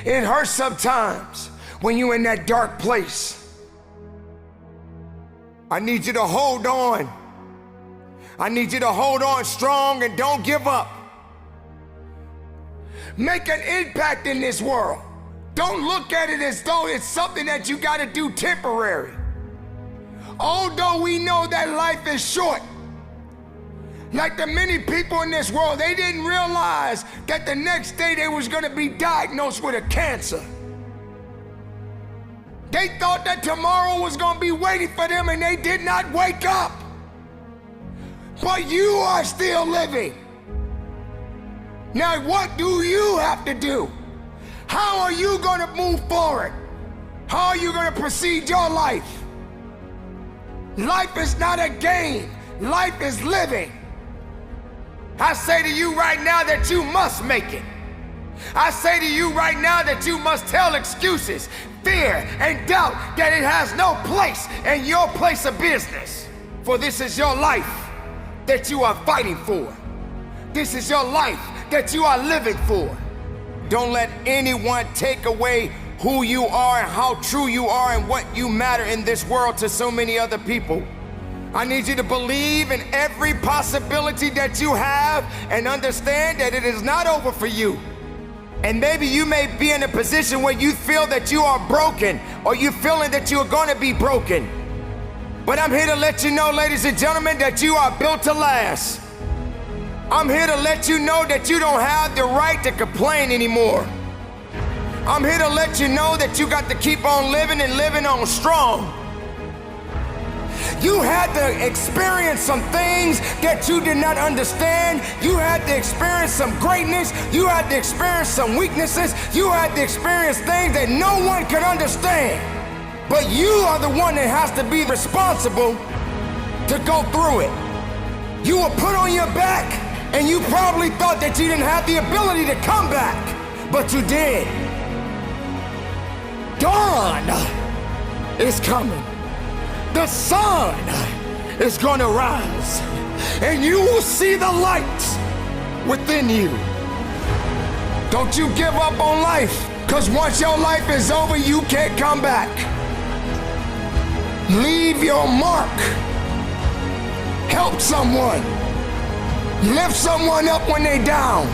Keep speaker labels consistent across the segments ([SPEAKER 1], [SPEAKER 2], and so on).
[SPEAKER 1] It hurts sometimes when you're in that dark place. I need you to hold on. I need you to hold on strong and don't give up. Make an impact in this world. Don't look at it as though it's something that you gotta do temporary. Although we know that life is short, like the many people in this world, they didn't realize that the next day they was gonna be diagnosed with a cancer. They thought that tomorrow was gonna be waiting for them and they did not wake up. But you are still living. Now what do you have to do? How are you gonna move forward? How are you gonna proceed your life? Life is not a game. Life is living. I say to you right now that you must make it. I say to you right now that you must tell excuses, fear, and doubt that it has no place in your place of business. For this is your life that you are fighting for. This is your life that you are living for. Don't let anyone take away who you are and how true you are and what you matter in this world to so many other people. I need you to believe in every possibility that you have and understand that it is not over for you. And maybe you may be in a position where you feel that you are broken or you're feeling that you're gonna be broken. But I'm here to let you know, ladies and gentlemen, that you are built to last. I'm here to let you know that you don't have the right to complain anymore. I'm here to let you know that you got to keep on living and living on strong. You had to experience some things that you did not understand. You had to experience some greatness. You had to experience some weaknesses. You had to experience things that no one could understand. But you are the one that has to be responsible to go through it. You were put on your back, and you probably thought that you didn't have the ability to come back, but you did. Dawn is coming. The sun is gonna rise, and you will see the light within you. Don't you give up on life, because once your life is over, you can't come back. Leave your mark. Help someone. Lift someone up when they're down.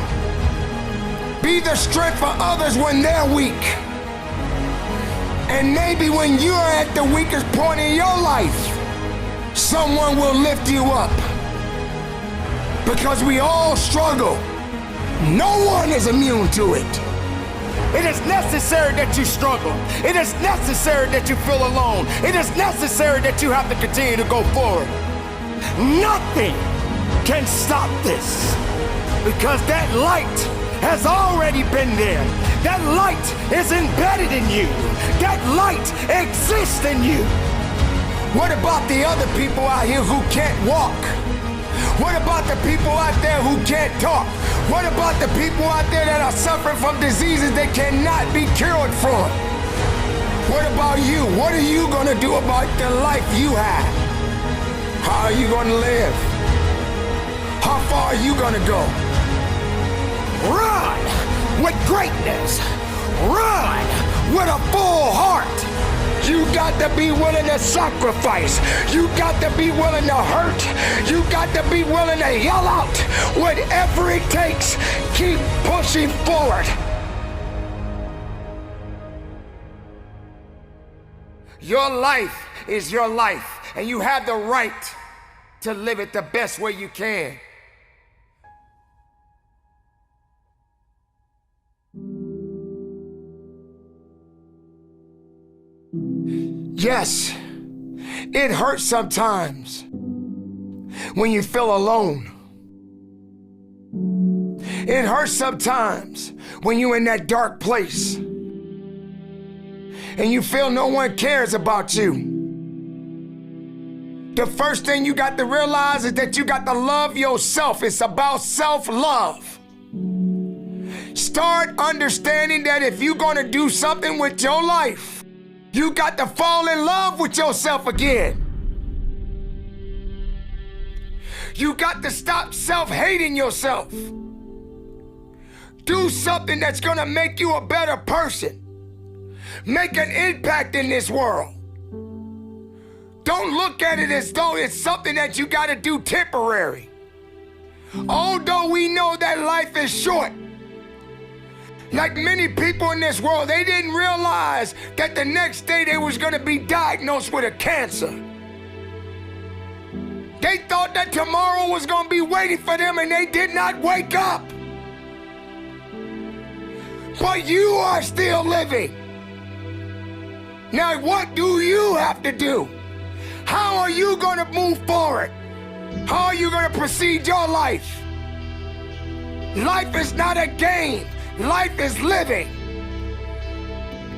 [SPEAKER 1] Be the strength for others when they're weak. And maybe when you're at the weakest point in your life, someone will lift you up. Because we all struggle. No one is immune to it. It is necessary that you struggle. It is necessary that you feel alone. It is necessary that you have to continue to go forward. Nothing can stop this, because that light has already been there. That light is embedded in you. That light exists in you. What about the other people out here who can't walk? What about the people out there who can't talk? What about the people out there that are suffering from diseases they cannot be cured from? What about you? What are you gonna do about the life you have? How are you gonna live? How far are you gonna go? Run with greatness. Run with a full heart. You got to be willing to sacrifice. You got to be willing to hurt. You got to be willing to yell out. Whatever it takes, keep pushing forward. Your life is your life, and you have the right to live it the best way you can. Yes, it hurts sometimes when you feel alone. It hurts sometimes when you're in that dark place and you feel no one cares about you. The first thing you got to realize is that you got to love yourself. It's about self-love. Start understanding that if you're gonna do something with your life, you got to fall in love with yourself again. You got to stop self-hating yourself. Do something that's gonna make you a better person. Make an impact in this world. Don't look at it as though it's something that you gotta do temporary. Although we know that life is short, like many people in this world, they didn't realize that the next day they was gonna be diagnosed with a cancer. They thought that tomorrow was gonna be waiting for them and they did not wake up. But you are still living. Now what do you have to do? How are you gonna move forward? How are you gonna proceed your life? Life is not a game. Life is living.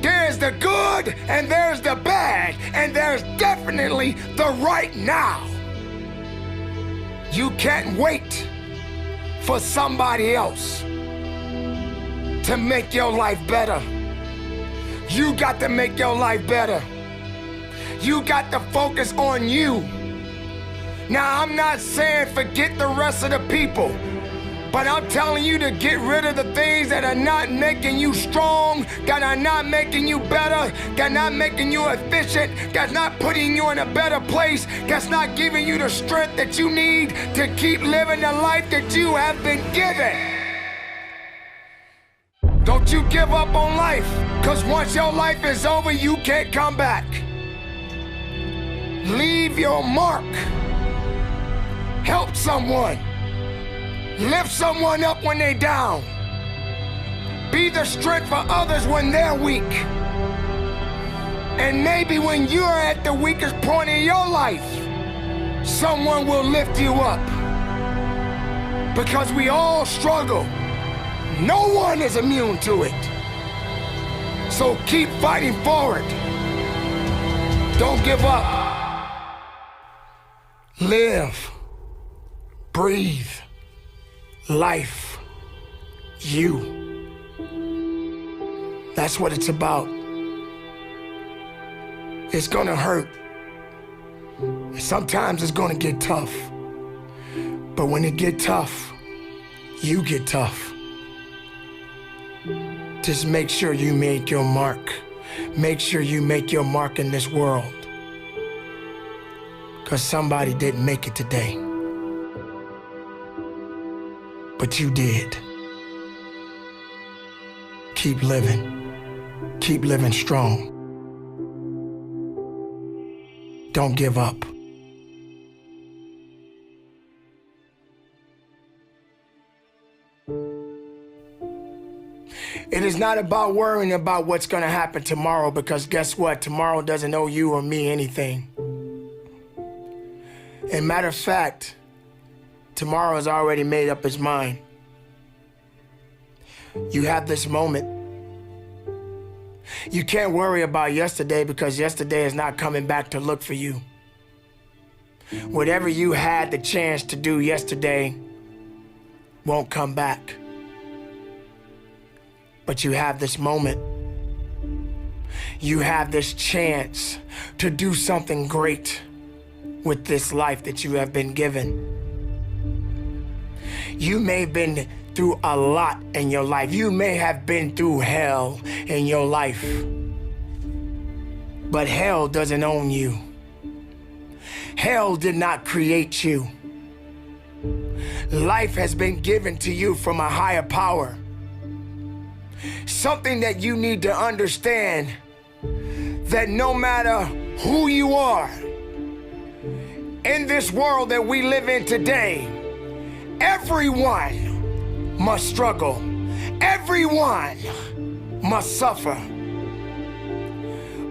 [SPEAKER 1] There's the good and there's the bad, and there's definitely the right now. You can't wait for somebody else to make your life better. You got to make your life better. You got to focus on you. Now, I'm not saying forget the rest of the people, but I'm telling you to get rid of the things that are not making you strong, that are not making you better, that are not making you efficient, that's not putting you in a better place, that's not giving you the strength that you need to keep living the life that you have been given. Don't you give up on life, because once your life is over, you can't come back. Leave your mark. Help someone. Lift someone up when they're down. Be the strength for others when they're weak. And maybe when you're at the weakest point in your life, someone will lift you up. Because we all struggle. No one is immune to it. So keep fighting forward. Don't give up. Live. Breathe. Life, you. That's what it's about. It's gonna hurt. Sometimes it's gonna get tough. But when it get tough, you get tough. Just make sure you make your mark. Make sure you make your mark in this world. 'Cause somebody didn't make it today. But you did. Keep living. Keep living strong. Don't give up. It is not about worrying about what's going to happen tomorrow, because guess what? Tomorrow doesn't owe you or me anything. And matter of fact, tomorrow has already made up its mind. You have this moment. You can't worry about yesterday, because yesterday is not coming back to look for you. Whatever you had the chance to do yesterday won't come back. But you have this moment. You have this chance to do something great with this life that you have been given. You may have been through a lot in your life. You may have been through hell in your life. But hell doesn't own you. Hell did not create you. Life has been given to you from a higher power. Something that you need to understand, that no matter who you are, in this world that we live in today, everyone must struggle. Everyone must suffer.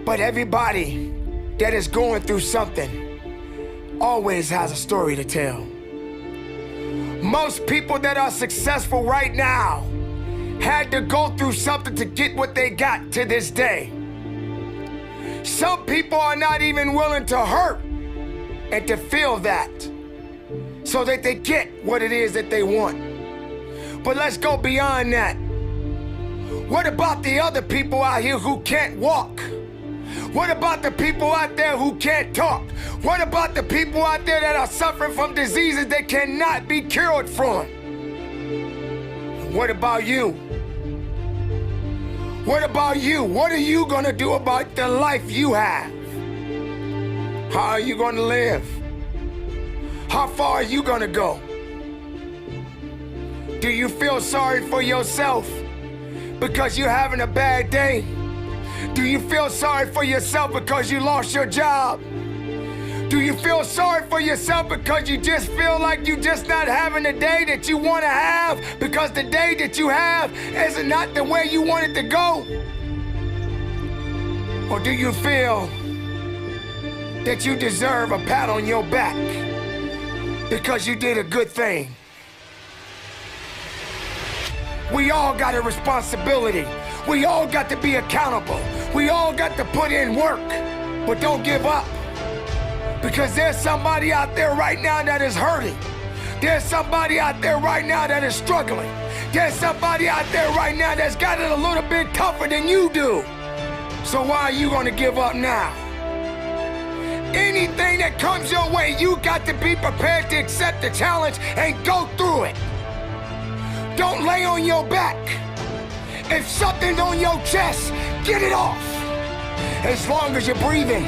[SPEAKER 1] But everybody that is going through something always has a story to tell. Most people that are successful right now had to go through something to get what they got to this day. Some people are not even willing to hurt and to feel that, so that they get what it is that they want. But let's go beyond that. What about the other people out here who can't walk? What about the people out there who can't talk? What about the people out there that are suffering from diseases that cannot be cured from? What about you? What about you? What are you gonna do about the life you have? How are you gonna live? How far are you gonna go? Do you feel sorry for yourself because you're having a bad day? Do you feel sorry for yourself because you lost your job? Do you feel sorry for yourself because you just feel like you're just not having the day that you want to have because the day that you have is not the way you want it to go? Or do you feel that you deserve a pat on your back because you did a good thing? We all got a responsibility. We all got to be accountable. We all got to put in work, but don't give up. Because there's somebody out there right now that is hurting. There's somebody out there right now that is struggling. There's somebody out there right now that's got it a little bit tougher than you do. So why are you gonna give up now? Anything that comes your way, you got to be prepared to accept the challenge and go through it. Don't lay on your back. If something's on your chest, get it off. As long as you're breathing,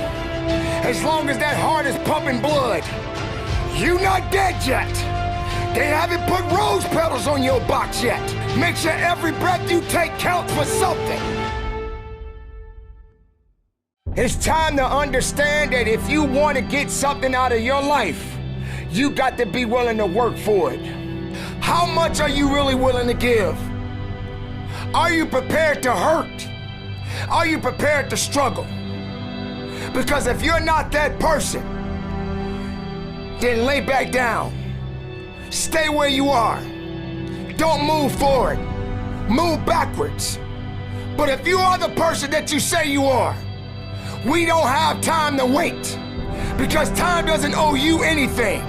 [SPEAKER 1] as long as that heart is pumping blood, you're not dead yet. They haven't put rose petals on your box yet. Make sure every breath you take counts for something. It's time to understand that if you want to get something out of your life, you got to be willing to work for it. How much are you really willing to give? Are you prepared to hurt? Are you prepared to struggle? Because if you're not that person, then lay back down. Stay where you are. Don't move forward. Move backwards. But if you are the person that you say you are, we don't have time to wait. Because time doesn't owe you anything.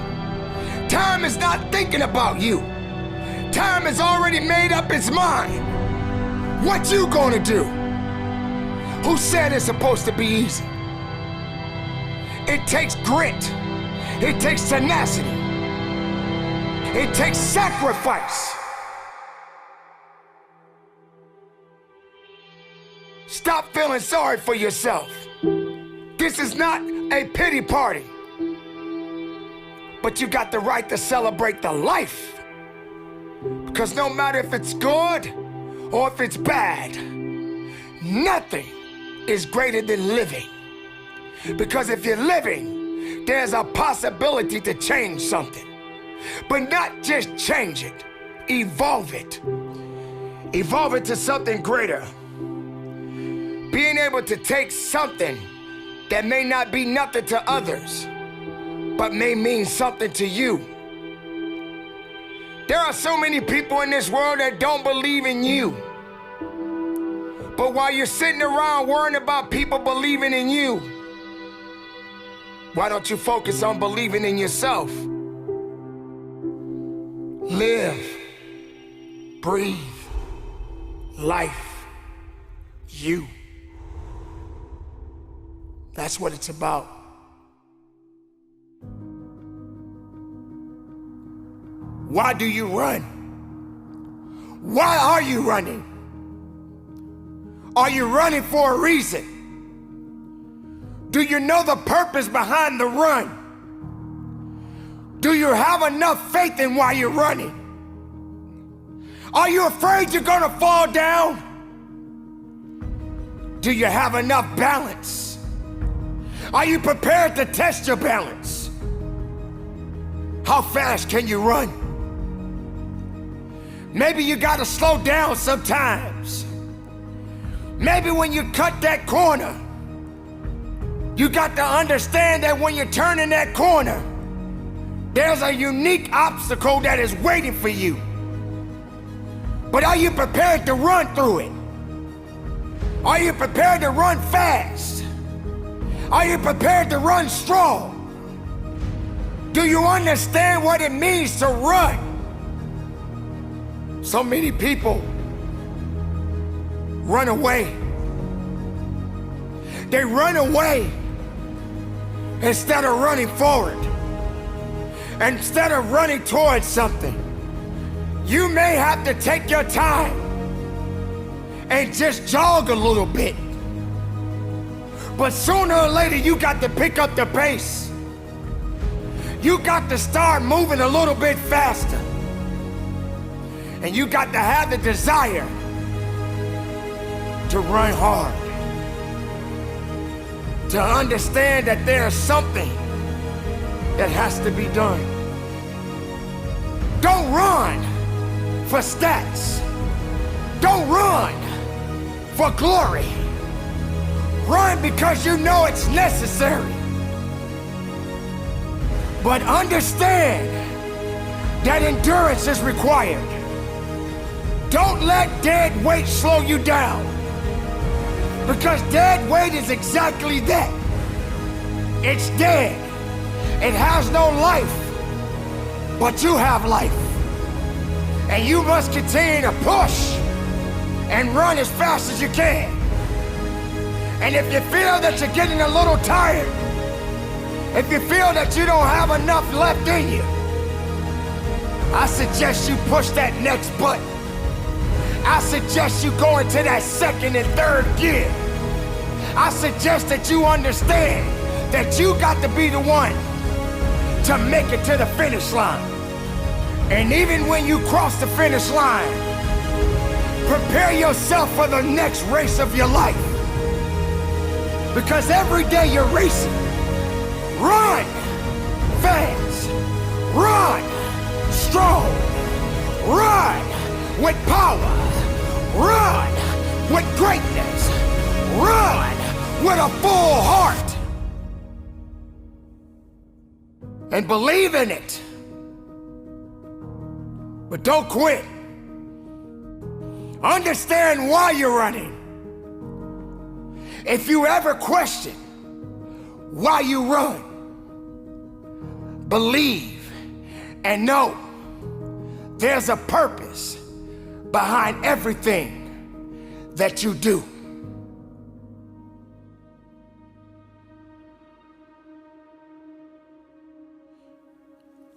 [SPEAKER 1] Time is not thinking about you. Time has already made up its mind. What you gonna do? Who said it's supposed to be easy? It takes grit. It takes tenacity. It takes sacrifice. Stop feeling sorry for yourself. This is not a pity party. But you got the right to celebrate the life. Because no matter if it's good or if it's bad, nothing is greater than living. Because if you're living, there's a possibility to change something. But not just change it, evolve it. Evolve it to something greater. Being able to take something that may not be nothing to others, but may mean something to you. There are so many people in this world that don't believe in you. But while you're sitting around worrying about people believing in you, why don't you focus on believing in yourself? Live, breathe, life, you. That's what it's about. Why do you run? Why are you running? Are you running for a reason? Do you know the purpose behind the run? Do you have enough faith in why you're running? Are you afraid you're gonna fall down? Do you have enough balance? Are you prepared to test your balance? How fast can you run? Maybe you gotta slow down sometimes. Maybe when you cut that corner, you got to understand that when you're turning that corner, there's a unique obstacle that is waiting for you. But are you prepared to run through it? Are you prepared to run fast? Are you prepared to run strong? Do you understand what it means to run? So many people run away. They run away instead of running forward. Instead of running towards something. You may have to take your time and just jog a little bit. But sooner or later, you got to pick up the pace. You got to start moving a little bit faster. And you got to have the desire to run hard. To understand that there's something that has to be done. Don't run for stats. Don't run for glory. Run because you know it's necessary. But understand that endurance is required. Don't let dead weight slow you down. Because dead weight is exactly that. It's dead. It has no life. But you have life. And you must continue to push and run as fast as you can. And if you feel that you're getting a little tired, if you feel that you don't have enough left in you, I suggest you push that next button. I suggest you go into that second and third gear. I suggest that you understand that you got to be the one to make it to the finish line. And even when you cross the finish line, prepare yourself for the next race of your life. Because every day you're racing. Run fast. Run strong. Run with power. Run with greatness. Run with a full heart. And believe in it. But don't quit. Understand why you're running. If you ever question why you run, believe and know there's a purpose behind everything that you do.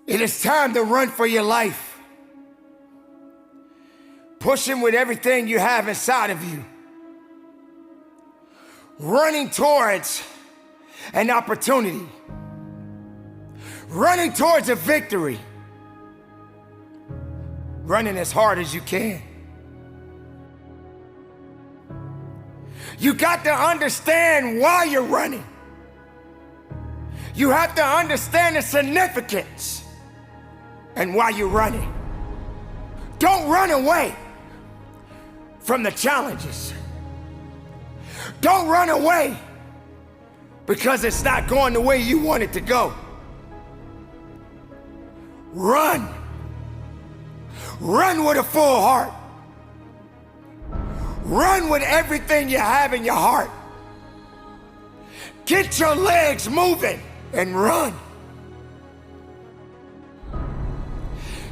[SPEAKER 1] It is time to run for your life. Pushing with everything you have inside of you. Running towards an opportunity. Running towards a victory. Running as hard as you can. You got to understand why you're running. You have to understand the significance and why you're running. Don't run away from the challenges. Don't run away because it's not going the way you want it to go. Run. Run with a full heart. Run with everything you have in your heart. Get your legs moving and run.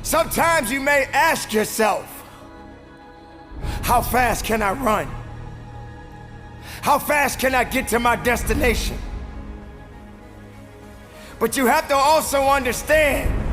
[SPEAKER 1] Sometimes you may ask yourself, how fast can I run? How fast can I get to my destination? But you have to also understand